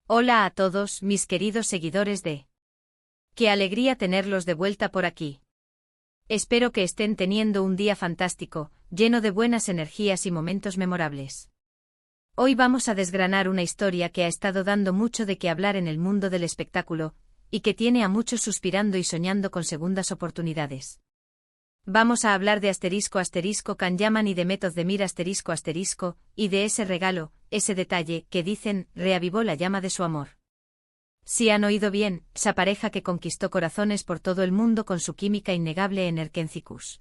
Hola a todos, mis queridos seguidores de... ¡Qué alegría tenerlos de vuelta por aquí! Espero que estén teniendo un día fantástico, lleno de buenas energías y momentos memorables. Hoy vamos a desgranar una historia que ha estado dando mucho de qué hablar en el mundo del espectáculo, y que tiene a muchos suspirando y soñando con segundas oportunidades. Vamos a hablar de **Can Yaman y de Method Demir **, y de ese regalo, ese detalle, que dicen, reavivó la llama de su amor. Si han oído bien, esa pareja que conquistó corazones por todo el mundo con su química innegable en Erkenci-Kuş.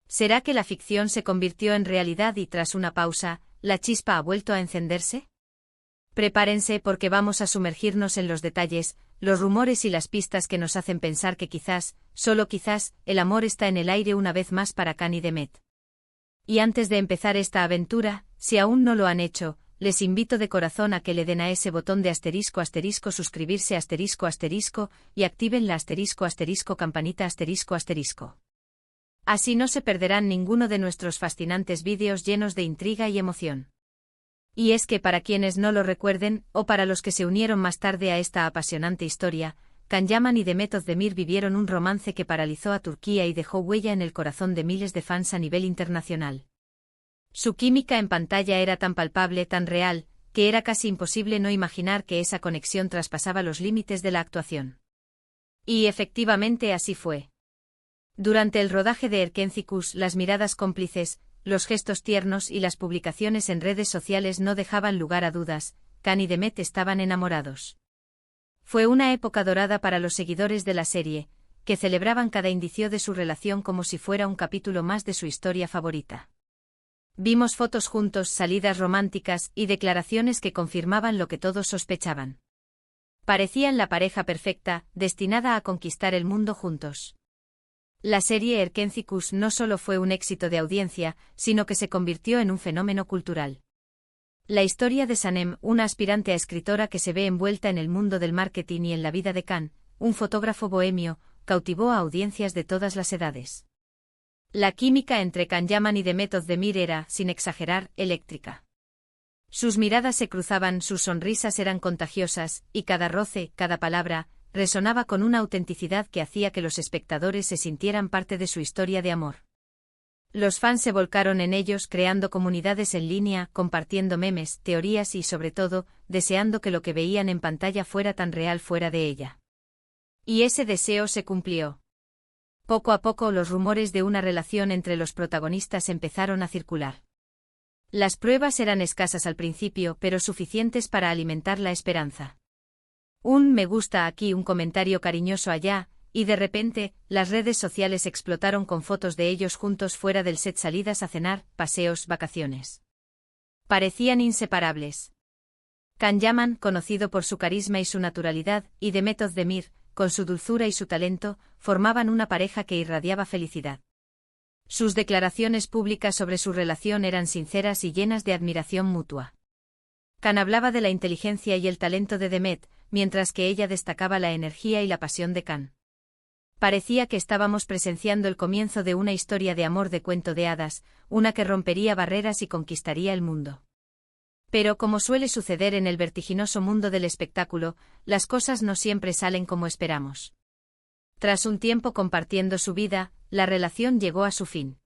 ¿Será que la ficción se convirtió en realidad y tras una pausa, la chispa ha vuelto a encenderse? Prepárense porque vamos a sumergirnos en los detalles, los rumores y las pistas que nos hacen pensar que quizás, solo quizás, el amor está en el aire una vez más para Can y Demet. Y antes de empezar esta aventura, si aún no lo han hecho, les invito de corazón a que le den a ese botón de **, suscribirse **, y activen la **, campanita **. Así no se perderán ninguno de nuestros fascinantes vídeos llenos de intriga y emoción. Y es que para quienes no lo recuerden, o para los que se unieron más tarde a esta apasionante historia, Can Yaman y Method Demir vivieron un romance que paralizó a Turquía y dejó huella en el corazón de miles de fans a nivel internacional. Su química en pantalla era tan palpable, tan real, que era casi imposible no imaginar que esa conexión traspasaba los límites de la actuación. Y efectivamente así fue. Durante el rodaje de Erkenci-Kuş, las miradas cómplices, los gestos tiernos y las publicaciones en redes sociales no dejaban lugar a dudas, Can y Demet estaban enamorados. Fue una época dorada para los seguidores de la serie, que celebraban cada indicio de su relación como si fuera un capítulo más de su historia favorita. Vimos fotos juntos, salidas románticas y declaraciones que confirmaban lo que todos sospechaban. Parecían la pareja perfecta, destinada a conquistar el mundo juntos. La serie Erkenci-Kuş no solo fue un éxito de audiencia, sino que se convirtió en un fenómeno cultural. La historia de Sanem, una aspirante a escritora que se ve envuelta en el mundo del marketing y en la vida de Can, un fotógrafo bohemio, cautivó a audiencias de todas las edades. La química entre Can Yaman y Method Demir era, sin exagerar, eléctrica. Sus miradas se cruzaban, sus sonrisas eran contagiosas, y cada roce, cada palabra, resonaba con una autenticidad que hacía que los espectadores se sintieran parte de su historia de amor. Los fans se volcaron en ellos creando comunidades en línea, compartiendo memes, teorías y sobre todo, deseando que lo que veían en pantalla fuera tan real fuera de ella. Y ese deseo se cumplió. Poco a poco los rumores de una relación entre los protagonistas empezaron a circular. Las pruebas eran escasas al principio, pero suficientes para alimentar la esperanza. Un me gusta aquí, un comentario cariñoso allá, y de repente, las redes sociales explotaron con fotos de ellos juntos fuera del set, salidas a cenar, paseos, vacaciones. Parecían inseparables. Can Yaman, conocido por su carisma y su naturalidad, y Method Demir, con su dulzura y su talento, formaban una pareja que irradiaba felicidad. Sus declaraciones públicas sobre su relación eran sinceras y llenas de admiración mutua. Can hablaba de la inteligencia y el talento de Demet, mientras que ella destacaba la energía y la pasión de Can. Parecía que estábamos presenciando el comienzo de una historia de amor de cuento de hadas, una que rompería barreras y conquistaría el mundo. Pero como suele suceder en el vertiginoso mundo del espectáculo, las cosas no siempre salen como esperamos. Tras un tiempo compartiendo su vida, la relación llegó a su fin.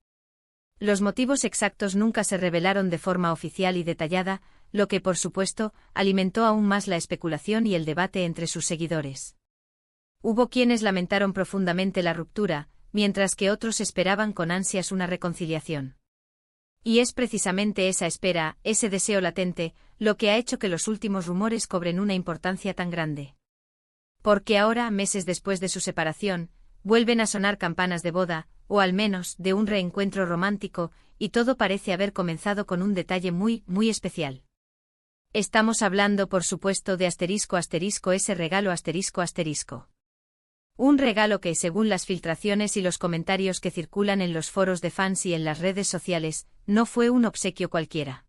Los motivos exactos nunca se revelaron de forma oficial y detallada, lo que por supuesto, alimentó aún más la especulación y el debate entre sus seguidores. Hubo quienes lamentaron profundamente la ruptura, mientras que otros esperaban con ansias una reconciliación. Y es precisamente esa espera, ese deseo latente, lo que ha hecho que los últimos rumores cobren una importancia tan grande. Porque ahora, meses después de su separación, vuelven a sonar campanas de boda, o al menos, de un reencuentro romántico, y todo parece haber comenzado con un detalle muy, muy especial. Estamos hablando, por supuesto, de **, ese regalo **. Un regalo que, según las filtraciones y los comentarios que circulan en los foros de fans y en las redes sociales, no fue un obsequio cualquiera.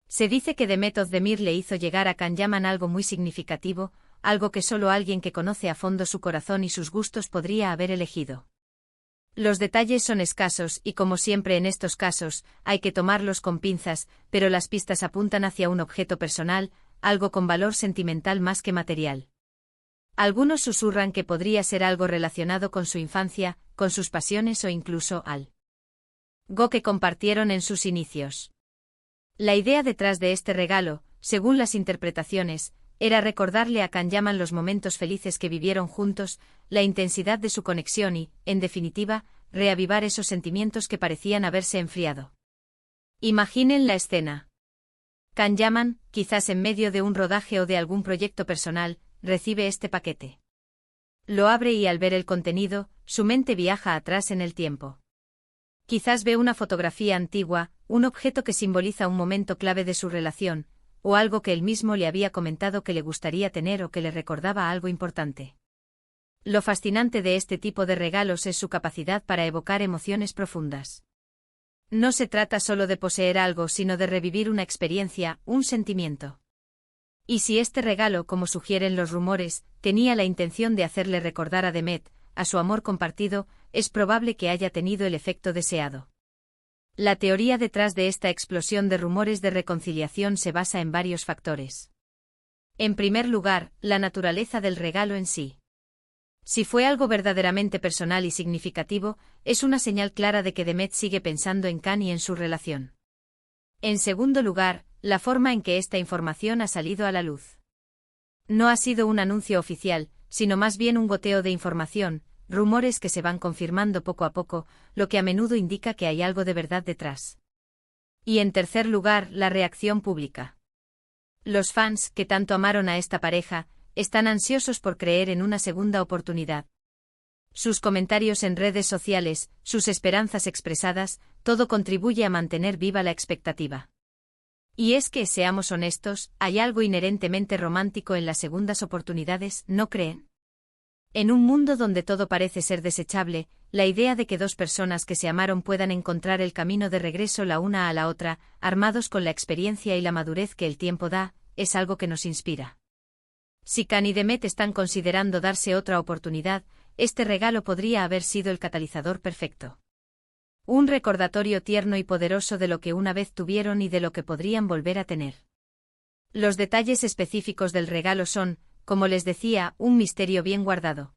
Se dice que Method Demir le hizo llegar a Can Yaman algo muy significativo, algo que solo alguien que conoce a fondo su corazón y sus gustos podría haber elegido. Los detalles son escasos y, como siempre en estos casos, hay que tomarlos con pinzas, pero las pistas apuntan hacia un objeto personal, algo con valor sentimental más que material. Algunos susurran que podría ser algo relacionado con su infancia, con sus pasiones o incluso algo que compartieron en sus inicios. La idea detrás de este regalo, según las interpretaciones, era recordarle a Kanyaman los momentos felices que vivieron juntos, la intensidad de su conexión y, en definitiva, reavivar esos sentimientos que parecían haberse enfriado. Imaginen la escena. Kanyaman, quizás en medio de un rodaje o de algún proyecto personal, recibe este paquete. Lo abre y al ver el contenido, su mente viaja atrás en el tiempo. Quizás ve una fotografía antigua, un objeto que simboliza un momento clave de su relación, o algo que él mismo le había comentado que le gustaría tener o que le recordaba algo importante. Lo fascinante de este tipo de regalos es su capacidad para evocar emociones profundas. No se trata solo de poseer algo, sino de revivir una experiencia, un sentimiento. Y si este regalo, como sugieren los rumores, tenía la intención de hacerle recordar a Demet, a su amor compartido, es probable que haya tenido el efecto deseado. La teoría detrás de esta explosión de rumores de reconciliación se basa en varios factores. En primer lugar, la naturaleza del regalo en sí. Si fue algo verdaderamente personal y significativo, es una señal clara de que Demet sigue pensando en Kan y en su relación. En segundo lugar, la forma en que esta información ha salido a la luz. No ha sido un anuncio oficial, sino más bien un goteo de información, rumores que se van confirmando poco a poco, lo que a menudo indica que hay algo de verdad detrás. Y en tercer lugar, la reacción pública. Los fans, que tanto amaron a esta pareja, están ansiosos por creer en una segunda oportunidad. Sus comentarios en redes sociales, sus esperanzas expresadas, todo contribuye a mantener viva la expectativa. Y es que, seamos honestos, hay algo inherentemente romántico en las segundas oportunidades, ¿no creen? En un mundo donde todo parece ser desechable, la idea de que dos personas que se amaron puedan encontrar el camino de regreso la una a la otra, armados con la experiencia y la madurez que el tiempo da, es algo que nos inspira. Si Kan y Demet están considerando darse otra oportunidad, este regalo podría haber sido el catalizador perfecto. Un recordatorio tierno y poderoso de lo que una vez tuvieron y de lo que podrían volver a tener. Los detalles específicos del regalo son, como les decía, un misterio bien guardado.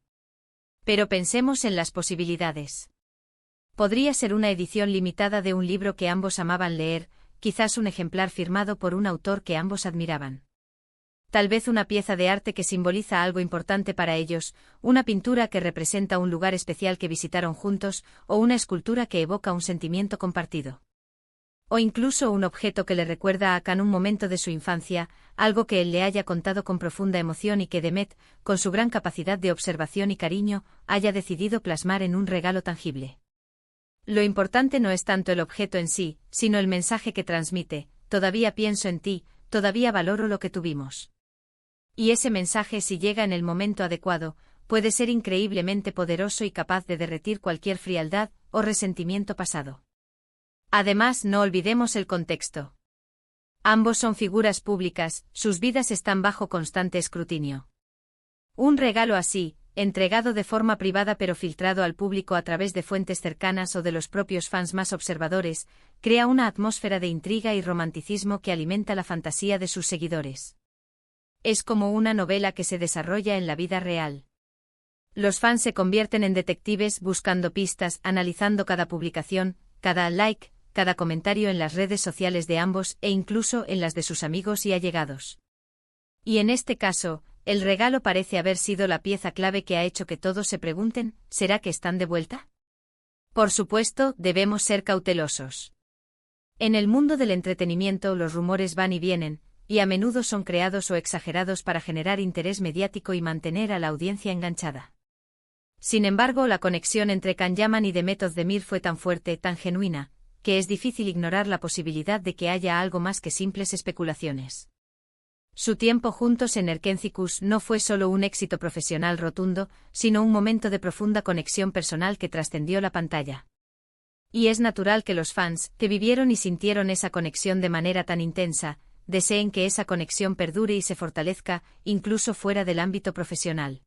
Pero pensemos en las posibilidades. Podría ser una edición limitada de un libro que ambos amaban leer, quizás un ejemplar firmado por un autor que ambos admiraban. Tal vez una pieza de arte que simboliza algo importante para ellos, una pintura que representa un lugar especial que visitaron juntos, o una escultura que evoca un sentimiento compartido. O incluso un objeto que le recuerda a Kan un momento de su infancia, algo que él le haya contado con profunda emoción y que Demet, con su gran capacidad de observación y cariño, haya decidido plasmar en un regalo tangible. Lo importante no es tanto el objeto en sí, sino el mensaje que transmite: todavía pienso en ti, todavía valoro lo que tuvimos. Y ese mensaje, si llega en el momento adecuado, puede ser increíblemente poderoso y capaz de derretir cualquier frialdad o resentimiento pasado. Además, no olvidemos el contexto. Ambos son figuras públicas, sus vidas están bajo constante escrutinio. Un regalo así, entregado de forma privada pero filtrado al público a través de fuentes cercanas o de los propios fans más observadores, crea una atmósfera de intriga y romanticismo que alimenta la fantasía de sus seguidores. Es como una novela que se desarrolla en la vida real. Los fans se convierten en detectives buscando pistas, analizando cada publicación, cada like, cada comentario en las redes sociales de ambos e incluso en las de sus amigos y allegados. Y en este caso, el regalo parece haber sido la pieza clave que ha hecho que todos se pregunten: ¿será que están de vuelta? Por supuesto, debemos ser cautelosos. En el mundo del entretenimiento los rumores van y vienen, y a menudo son creados o exagerados para generar interés mediático y mantener a la audiencia enganchada. Sin embargo, la conexión entre Kanyaman y Demet Özdemir fue tan fuerte, tan genuina, que es difícil ignorar la posibilidad de que haya algo más que simples especulaciones. Su tiempo juntos en Erkencikus no fue solo un éxito profesional rotundo, sino un momento de profunda conexión personal que trascendió la pantalla. Y es natural que los fans, que vivieron y sintieron esa conexión de manera tan intensa, deseen que esa conexión perdure y se fortalezca, incluso fuera del ámbito profesional.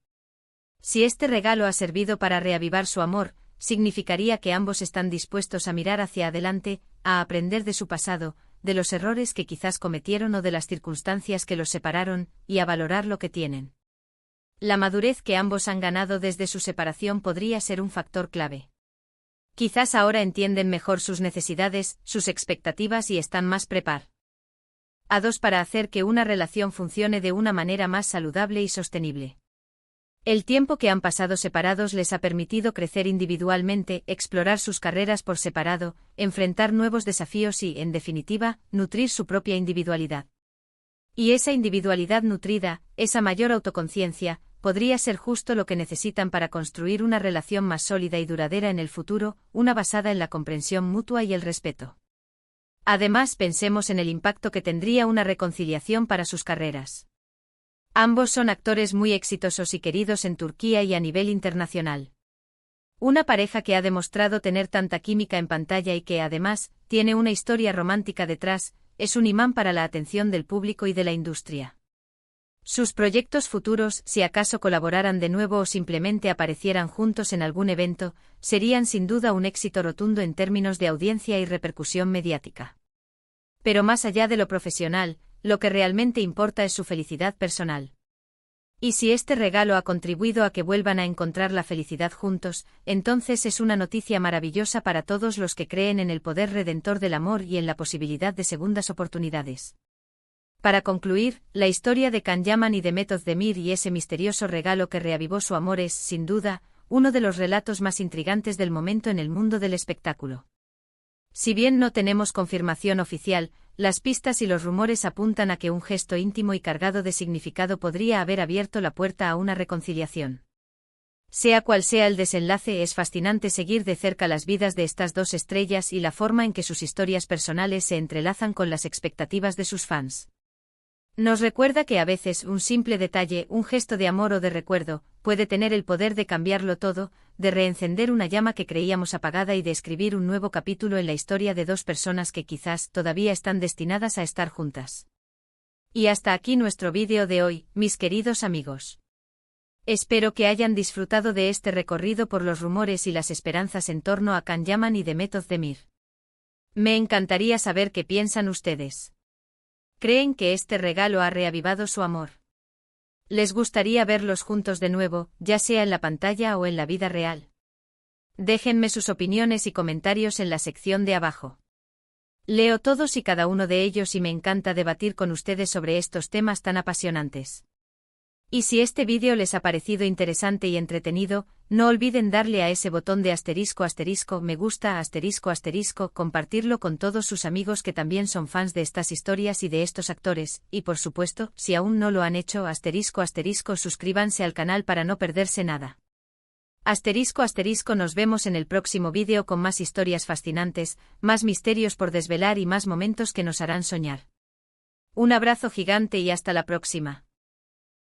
Si este regalo ha servido para reavivar su amor, significaría que ambos están dispuestos a mirar hacia adelante, a aprender de su pasado, de los errores que quizás cometieron o de las circunstancias que los separaron, y a valorar lo que tienen. La madurez que ambos han ganado desde su separación podría ser un factor clave. Quizás ahora entienden mejor sus necesidades, sus expectativas y están más preparados para hacer que una relación funcione de una manera más saludable y sostenible. El tiempo que han pasado separados les ha permitido crecer individualmente, explorar sus carreras por separado, enfrentar nuevos desafíos y, en definitiva, nutrir su propia individualidad. Y esa individualidad nutrida, esa mayor autoconciencia, podría ser justo lo que necesitan para construir una relación más sólida y duradera en el futuro, una basada en la comprensión mutua y el respeto. Además, pensemos en el impacto que tendría una reconciliación para sus carreras. Ambos son actores muy exitosos y queridos en Turquía y a nivel internacional. Una pareja que ha demostrado tener tanta química en pantalla y que, además, tiene una historia romántica detrás, es un imán para la atención del público y de la industria. Sus proyectos futuros, si acaso colaboraran de nuevo o simplemente aparecieran juntos en algún evento, serían sin duda un éxito rotundo en términos de audiencia y repercusión mediática. Pero más allá de lo profesional, lo que realmente importa es su felicidad personal. Y si este regalo ha contribuido a que vuelvan a encontrar la felicidad juntos, entonces es una noticia maravillosa para todos los que creen en el poder redentor del amor y en la posibilidad de segundas oportunidades. Para concluir, la historia de Can Yaman y de Method Demir y ese misterioso regalo que reavivó su amor es, sin duda, uno de los relatos más intrigantes del momento en el mundo del espectáculo. Si bien no tenemos confirmación oficial, las pistas y los rumores apuntan a que un gesto íntimo y cargado de significado podría haber abierto la puerta a una reconciliación. Sea cual sea el desenlace, es fascinante seguir de cerca las vidas de estas dos estrellas y la forma en que sus historias personales se entrelazan con las expectativas de sus fans. Nos recuerda que a veces un simple detalle, un gesto de amor o de recuerdo, puede tener el poder de cambiarlo todo, de reencender una llama que creíamos apagada y de escribir un nuevo capítulo en la historia de dos personas que quizás todavía están destinadas a estar juntas. Y hasta aquí nuestro vídeo de hoy, mis queridos amigos. Espero que hayan disfrutado de este recorrido por los rumores y las esperanzas en torno a Can Yaman y de Method Demir. Me encantaría saber qué piensan ustedes. ¿Creen que este regalo ha reavivado su amor? ¿Les gustaría verlos juntos de nuevo, ya sea en la pantalla o en la vida real? Déjenme sus opiniones y comentarios en la sección de abajo. Leo todos y cada uno de ellos y me encanta debatir con ustedes sobre estos temas tan apasionantes. Y si este vídeo les ha parecido interesante y entretenido, no olviden darle a ese botón de asterisco me gusta compartirlo con todos sus amigos que también son fans de estas historias y de estos actores, y por supuesto, si aún no lo han hecho suscríbanse al canal para no perderse nada. Nos vemos en el próximo vídeo con más historias fascinantes, más misterios por desvelar y más momentos que nos harán soñar. Un abrazo gigante y hasta la próxima.